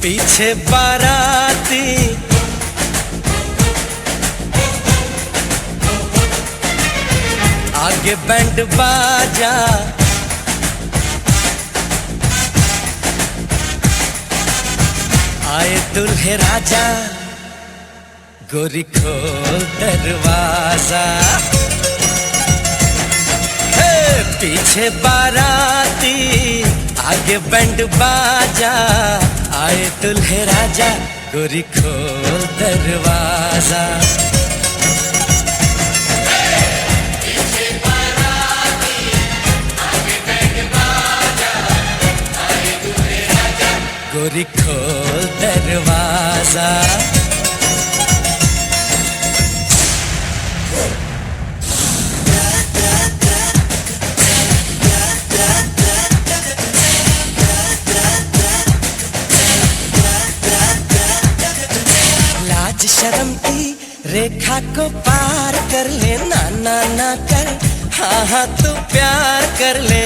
पीछे बाराती आगे बैंड बाजा, आए दुल्हे राजा, गोरी खोल दरवाजा। पीछे बाराती आगे बैंड बाजा, आए दुल्हे राजा, गोरी खोल दरवाजा। पीछे बाराती आगे बैंड बाजा, आए दुल्हे राजा, गोरी खोल दरवाजा। शर्म की रेखा को पार कर ले, ना ना ना कर, हाँ हाँ तू प्यार कर ले।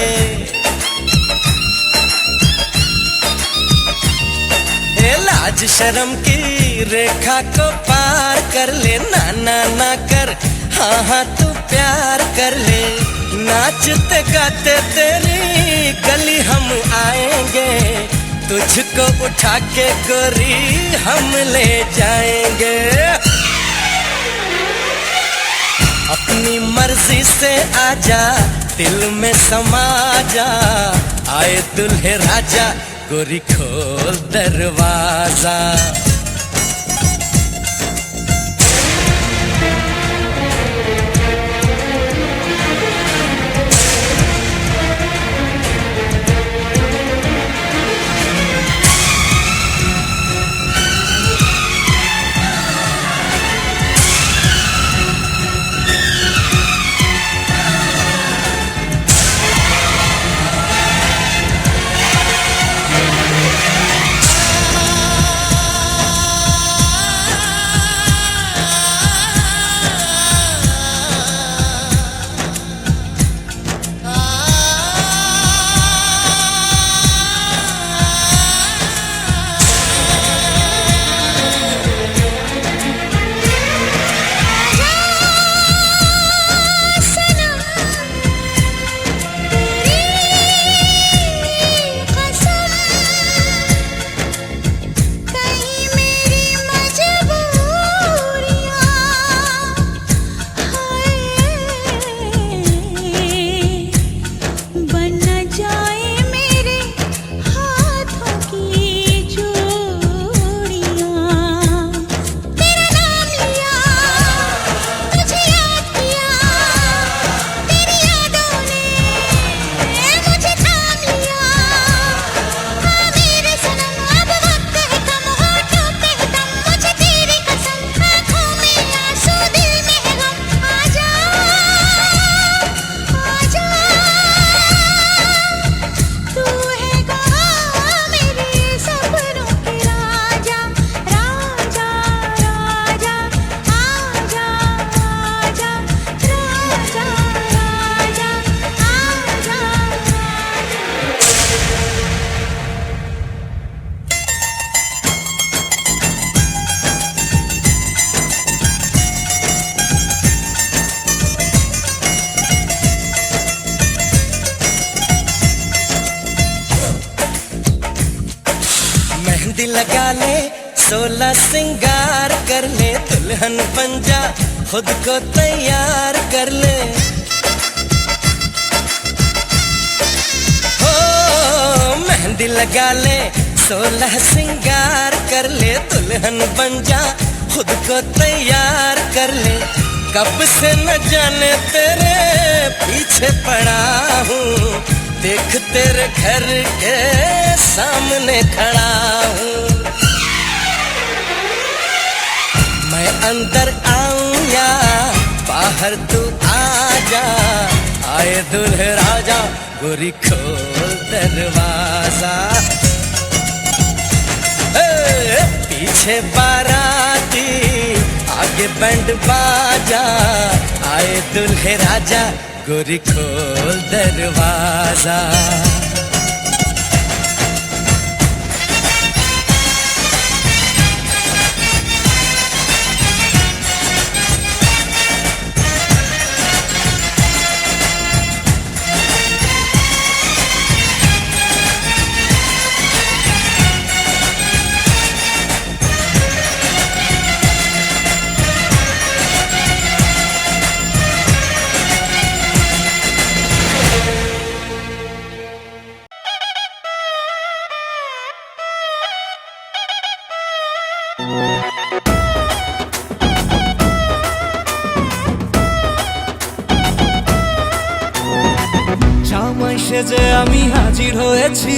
ए लाज शर्म की रेखा को पार कर ले, ना ना ना कर, हाँ हाँ तू प्यार कर ले। नाचते गाते तेरी गली हम आएंगे, तुझको उठा के गोरी हम ले जाएंगे। अपनी मर्जी से आजा, दिल में समा जा, आए दुल्हे राजा, गोरी खोल दरवाजा। मेहंदी लगा ले, 16 सिंगार कर ले, दुल्हन बन जा, खुद को तैयार कर ले। हो मेहंदी लगा ले, 16 सिंगार कर ले, दुल्हन बन जा, खुद को तैयार कर ले। कब से न जाने तेरे पीछे पड़ा हूँ, देख तेरे घर के सामने खड़ा हूँ। मैं अंदर आऊं या बाहर तू आजा, आए दुल्हे राजा, गोरी खोल दरवाजा। पीछे बाराती आगे बैंड बाजा, आए दुल्हे राजा, गोरी खोल दरवाजा। সেজে আমি হাজির হয়েছি,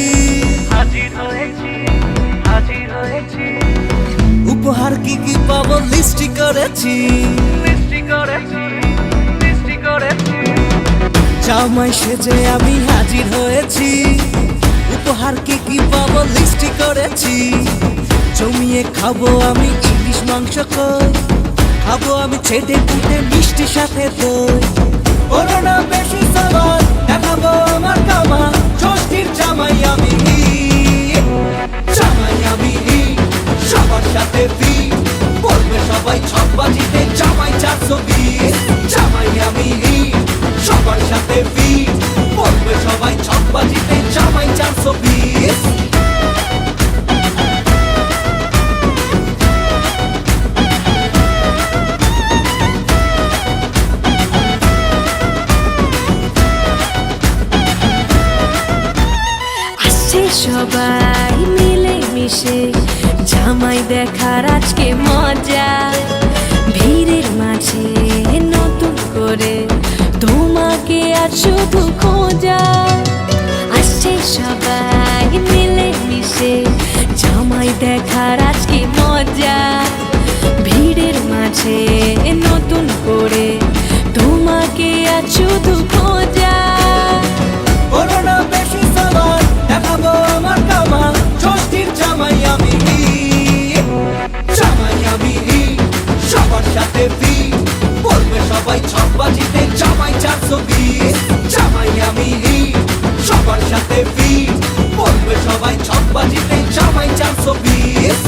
উপহার কি কি পাবো লিস্টি করেছি, জামাই সেজে আমি হাজির হয়েছি, উপহার কি কি পাবো লিস্টি করেছি। জমিয়ে খাবো আমি ইলিশ মাংস কই, খাবো আমি ছেটে পুটে মিষ্টি সাথে দই। বলো না বেশি সবার দেখাবো আমার কামা, ষষ্ঠীর জামাই আমি, জামাই আমি সবার সাথে ফিট, বলবে সবাই ছকবাজিতে জামাই 420। জামাই আমি সবার সাথে ফিট, বলবে সবাই ছকবাজিতে জামাই 420। সবাই মিলে মিশে জামাই দেখার আজকে মজা, ভিড়ের মাঝে নতুন করে তোমাকে আজ শুধু খোঁজা। আসছে সবাই মিলে মিশে জামাই দেখার আজকে মজা, ভিড়ের মাঝে নতুন করে তোমাকে আজ শুধু খোঁজা। বলো না বেশি সবার দেখাবো আমার কামা, ষষ্ঠীর জামাই আমি, জামাই আমি সবার সাথে ফিট, বলবে সবাই ছকবাজিতে জামাই 420। জামাই আমি সবার সাথে ফিট, বলবে সবাই ছকবাজিতে জামাই 420।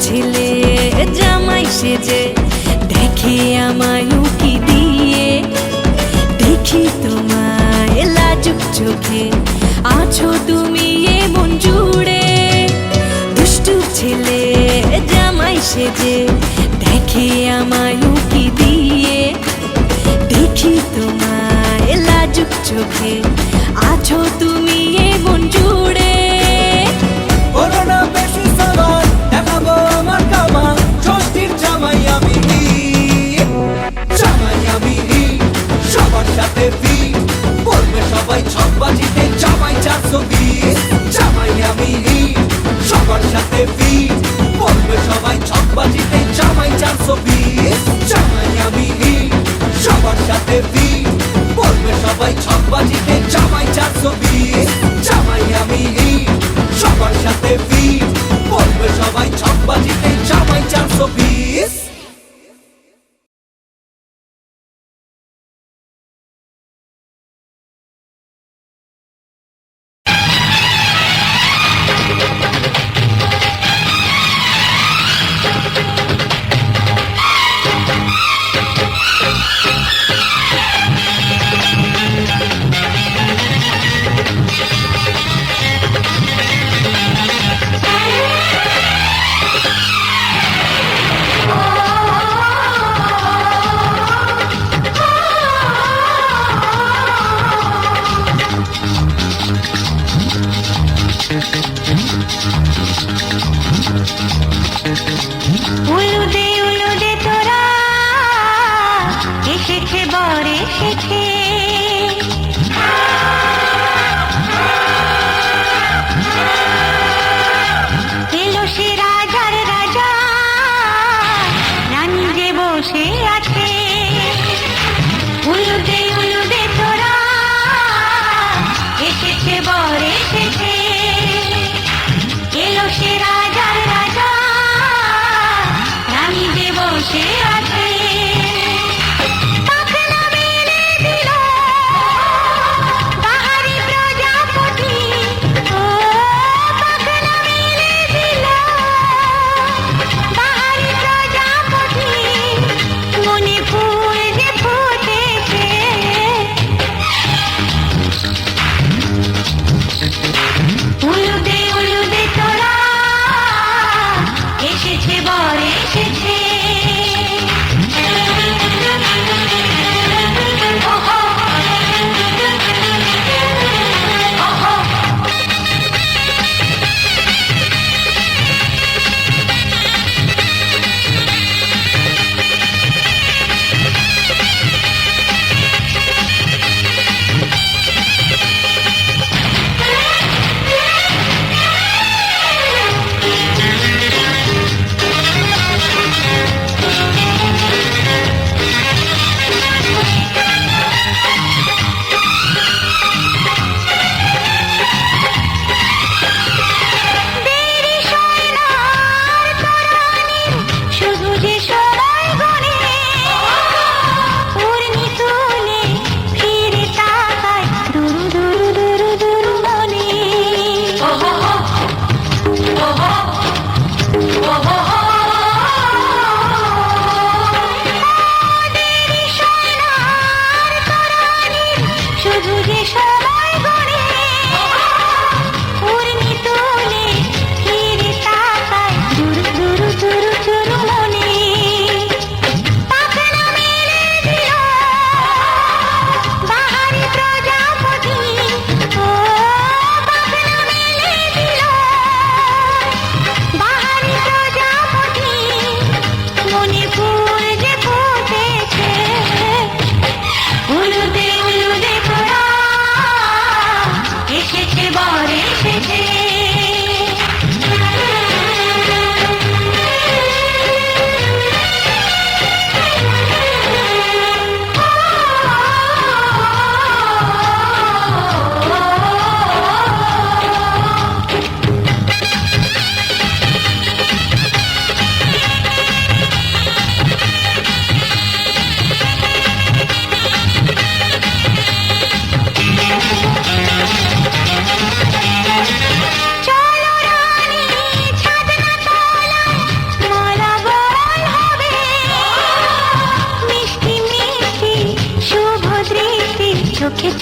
ছেলে জামাই সেজে দেখে আমায় উকি দিয়ে, দেখি তোমায় লাজুক চোখে আছো তুমি এমন জুড়ে। দুষ্টু ছেলে জামাই সেজে দেখে আমায় উকি দিয়ে, দেখি তোমায় লাজুক চোখে আছো তুমি এমন জুড়ে। বলো না বেশি সবার দেখাবো আমার কামা, ষষ্ঠীর জামাই আমি, জামাই আমি সবার সাথে ফিট, বলবে সবাই ছকবাজিতে জামাই 420। জামাই আমি সবার সাথে ফিট, বলবে সবাই ছকবাজিতে জামাই 420। জামাই আমি সবার সাথে ফিট, বলবে সবাই ছকবাজিতে জামাই 420।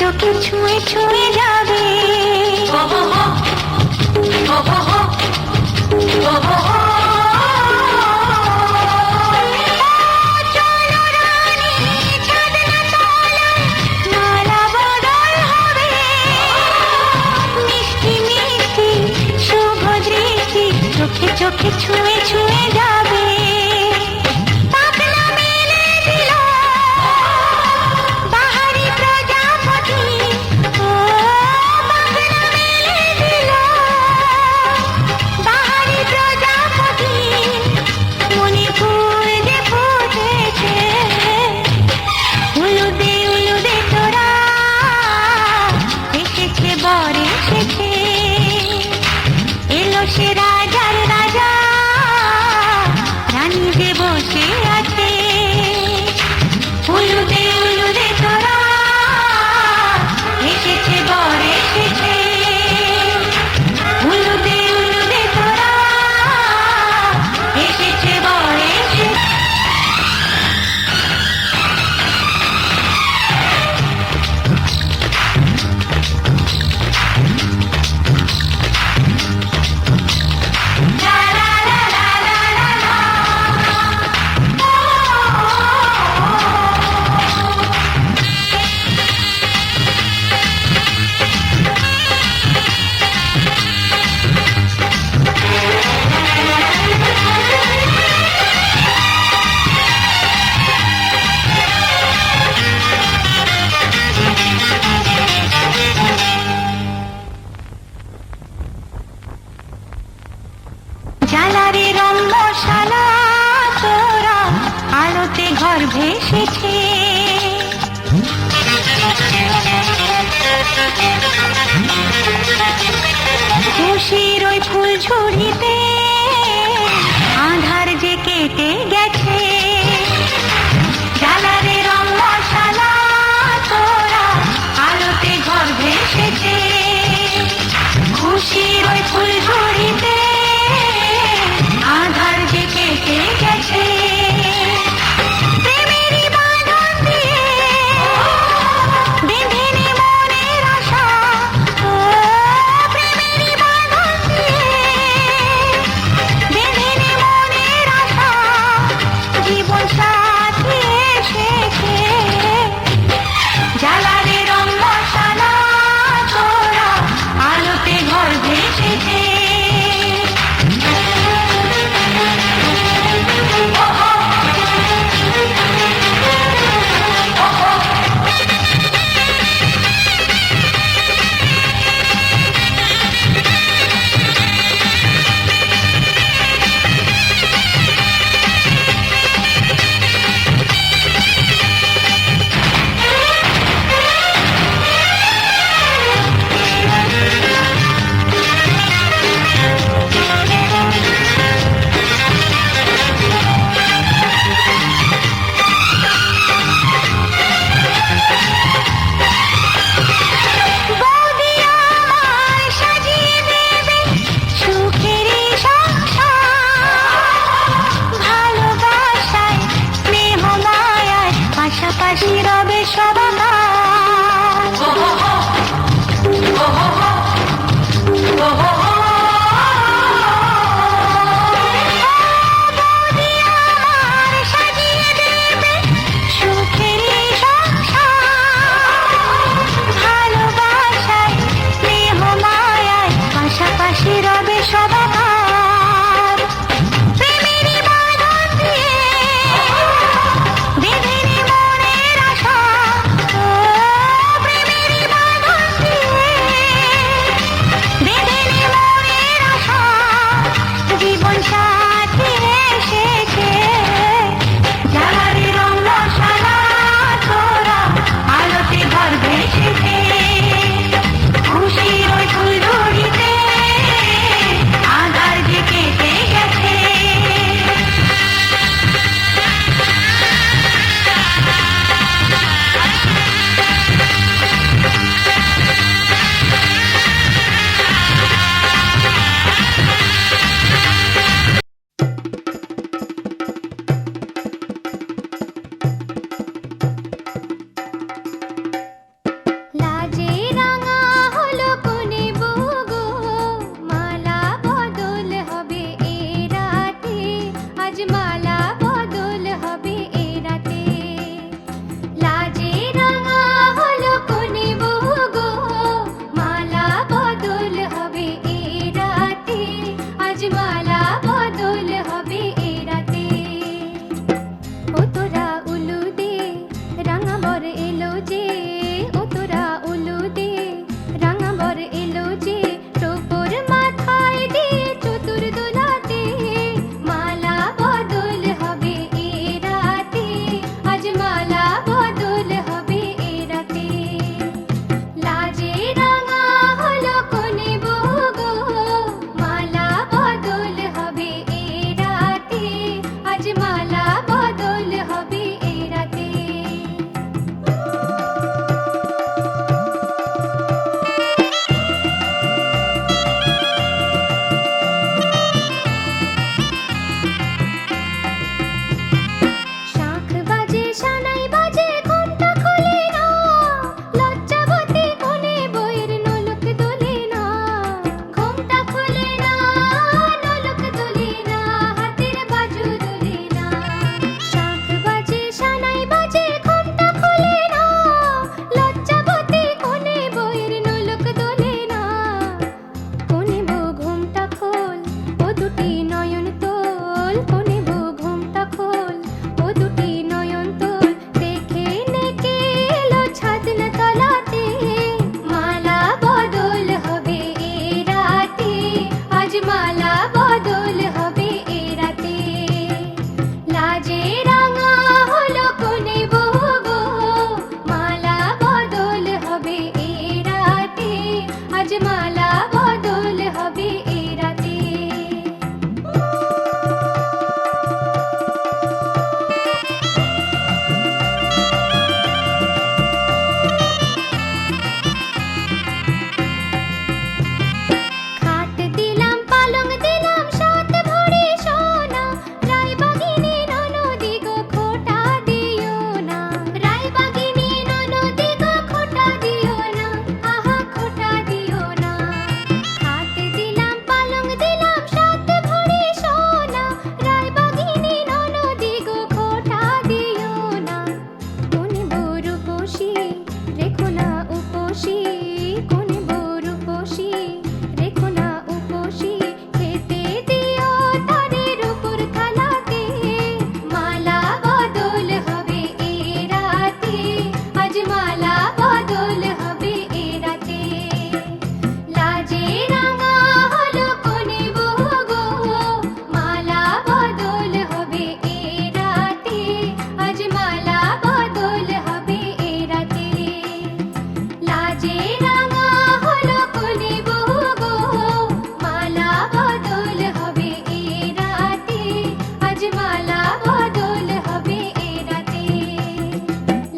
চোখে ছুঁয়ে ছুঁয়ে যাবে। চলো রানী, চাঁদনা তলায় মালা বদল হবে। মিষ্টি মিষ্টি শুভ দৃষ্টি চোখে চোখে ছুঁয়ে ছুঁয়ে যাবে। পাখনা মেলে দিল বাহারি প্রজাপতি, ও পাখনা মেলে দিল বাহারি প্রজাপতি। মনে ফুল যে ফুটেছে, উলুদে উলুদে তোরা এসেছে বর এসেছে। এলো সে রাজার রাজা, রানী যে বসে আছে। উলুদে উলুদে তোরা এসেছে বর এসেছে। উলুদে উলুদে তোরা এসেছে বর এসেছে। লা লা লা লা লা লা লা। জ্বালারে রং মশালা তোরা আলোতে ঘর ভেসেছে। খুশির ওই ফুল ঝুড়িতে আঁধার যে কেটে গেছে। জ্বালারে রং মশালা তোরা আলোতে ঘর ভেসেছে। খুশির ওই ফুল ঝুড়িতে আধার যে কেটে গেছে। প্রেমেরই বাঁধন দিয়ে বেঁধে নে মনের আশা। ও প্রেমেরই বাঁধন দিয়ে দুটি নয়ন তোল কোনে বো ঘুমটা খোল ও দুটি নয়ন তোল দেখে নেকে এলো ছাদনা তলাতে মালা বদল হবে এ রাতে আজ মালা বদল হবে এ রাতে লাজে রাঙা হলো কোনে বো গো মালা বদল হবে এ রাতে আজ মালা বদল হবে এ রাতে খাট দিলাম পালং দিলাম সাত ভরি সোনা রায়বাগিনী ননদি গো খোটা দিও না রায়বাগিনী ননদি গো খোটা দিও না আহা খোটা দিও না খাট দিলাম পালং দিলাম সাত ভরি সোনা রায়বাগিনী ননদি গো খোটা দিও না কোন বড় কোশি রেখো না উপসী কোন বড় কোশি রেখো না উপসী খেতে দিও তারের উপর থালাতে মালা বদল হবে এ রাতে আজ মালা বদল হবে এ রাতে লাজে রাঙা হলো কোনে বো গো মালা বদল হবে এ রাতে আজ মালা বদল হবে এ রাতে লাজে রাঙা হলো কোনে বো গো মালা বদল হবে এ রাতে আজ মালা বদল হবে এ রাতে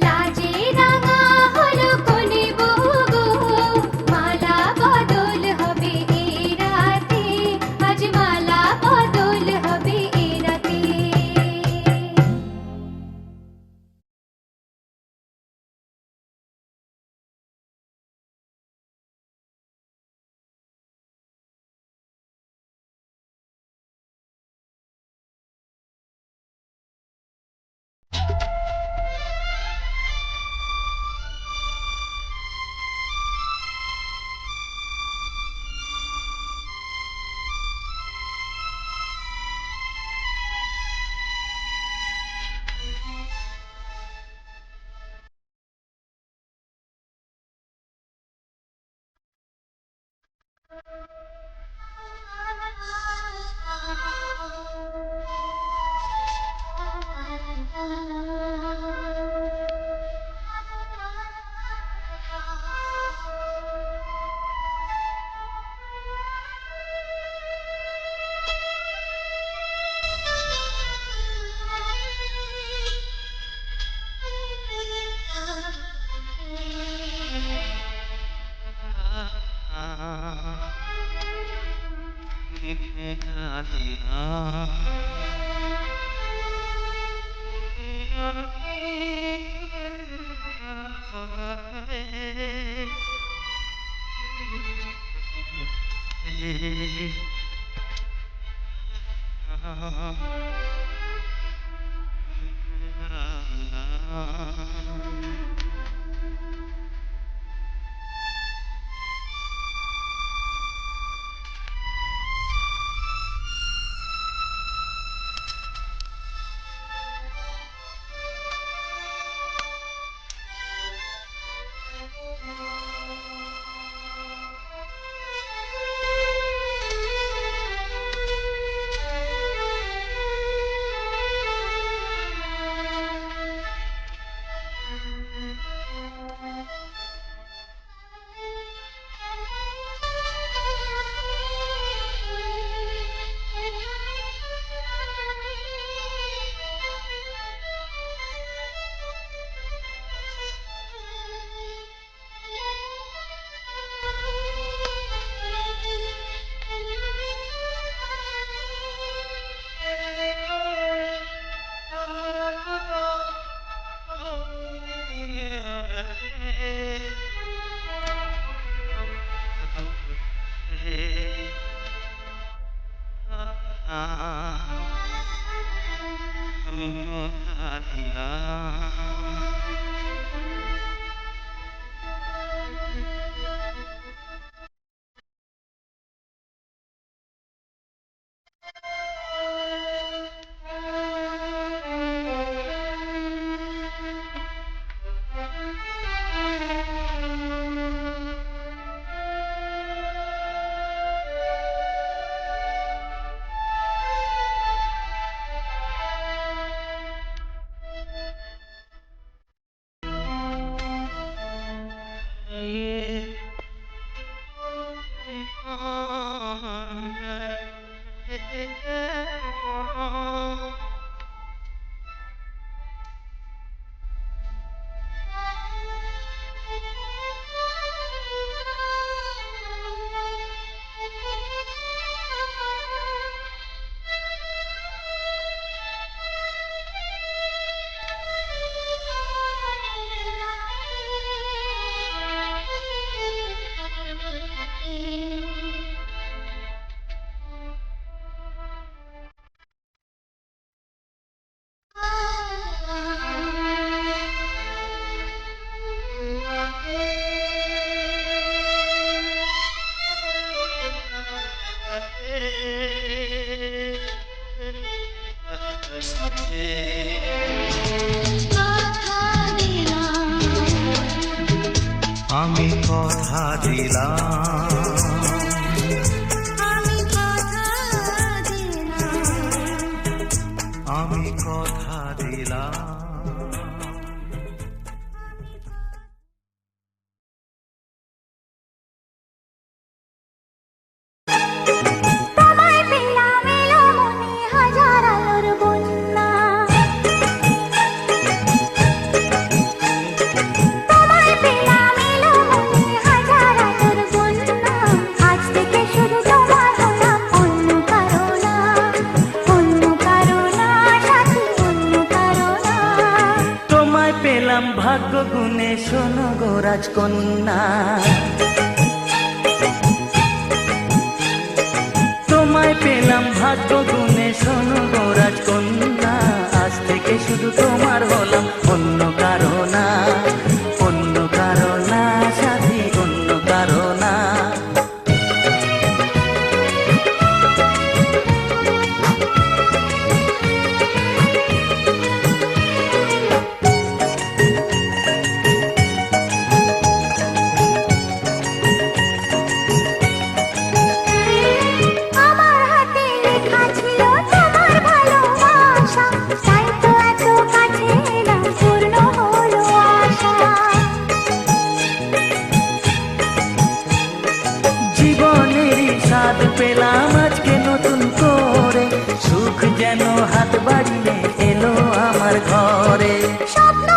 লাজে রাঙা হলো কোনে বো গো মালা বদল হবে এ রাতে আজ মালা বদল হবে এ রাতে আমি কথা দিলাম, আমি কথা দিলাম। তোমায় পেলাম এলো মনে হাজার আলোর বন্যা। তোমায় পেলাম এলো মনে হাজার আলোর বন্যা। আজ থেকে শুধু তোমার হলাম, অন্য কারো না, অন্য কারো না, সাথী অন্য কারো না। তোমায় পেলাম ভাগ্য গুণে, শোনো গো রাজকন্যা। তোমায় পেলাম ভাগ্য গুণে, শোনো গো রাজকন্যা। আজ থেকে শুধু তোমার হলাম, অন্য কারো না, অন্য কারো না, সাথী অন্য কারো না। আমার হাতে লেখা ছিল তোমার ভালোবাসা, তাই তো এত কাছে এলাম, পূর্ণ হলো আশা। জীবনেরই স্বাদ পেলাম আজকে নতুন করে, সুখ যেন হাত বাড়িয়ে এলো আমার ঘরে। স্বপ্ন